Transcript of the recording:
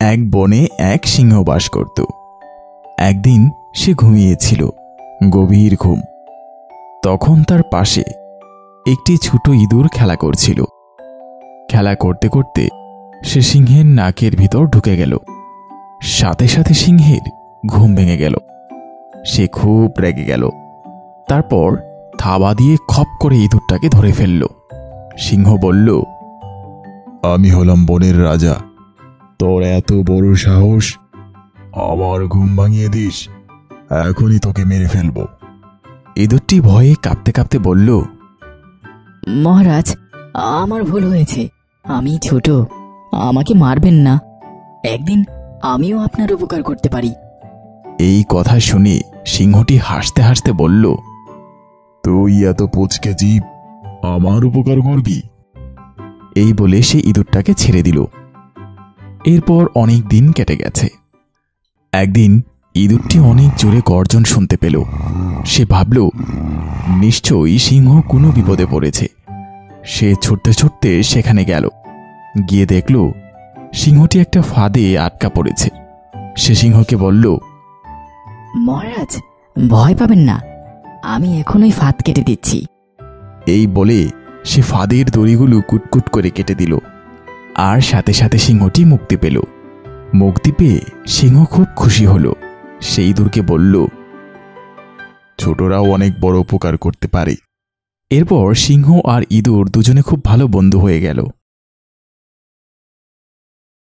এক বনে এক সিংহ বাস করত। একদিন সে ঘুমিয়েছিল, গভীর ঘুম। তখন তার পাশে একটি ছোট ইঁদুর খেলা করছিল। খেলা করতে করতে সে সিংহের নাকের ভিতর ঢুকে গেল। সাথে সাথে সিংহের ঘুম ভেঙে গেল। সে খুব রেগে গেল। তারপর থাবা দিয়ে খপ করে ইঁদুরটাকে ধরে ফেলল। সিংহ বলল, আমি হলাম বনের রাজা, তোর এত বড় সাহস, আমার ঘুম ভাঙিয়ে দিস, এখনই তোকে মেরে ফেলব। ইঁদুরটি ভয়ে কাঁপতে কাঁপতে বলল, মহারাজ, আমার ভুল হয়েছে, আমি ছোট, আমাকে মারবেন না, একদিন আমিও আপনার উপকার করতে পারি। এই কথা শুনে সিংহটি হাসতে হাসতে বলল, তুই এত পুচকে জীব, আমার উপকার করবি? এই বলে সে ইঁদুরটাকে ছেড়ে দিল। এরপর অনেক দিন কেটে গেছে। একদিন ইঁদুরটি অনেক জোরে গর্জন শুনতে পেল। সে ভাবল, নিশ্চয়ই সিংহ কোনো বিপদে পড়েছে। সে ছুটতে ছুটতে সেখানে গেল। গিয়ে দেখল সিংহটি একটা ফাঁদে আটকা পড়েছে। সে সিংহকে বলল, মহারাজ, ভয় পাবেন না, আমি এখনই ফাঁদ কেটে দিচ্ছি। এই বলে সে ফাঁদের দড়িগুলো কুটকুট করে কেটে দিল। আর সাথে সাথে সিংহটি মুক্তি পেল। মুক্তি পেয়ে সিংহ খুব খুশি হল। সে ইঁদুরকে বলল, ছোটরাও অনেক বড় উপকার করতে পারে। এরপর সিংহ আর ইঁদুর দুজনে খুব ভালো বন্ধু হয়ে গেল।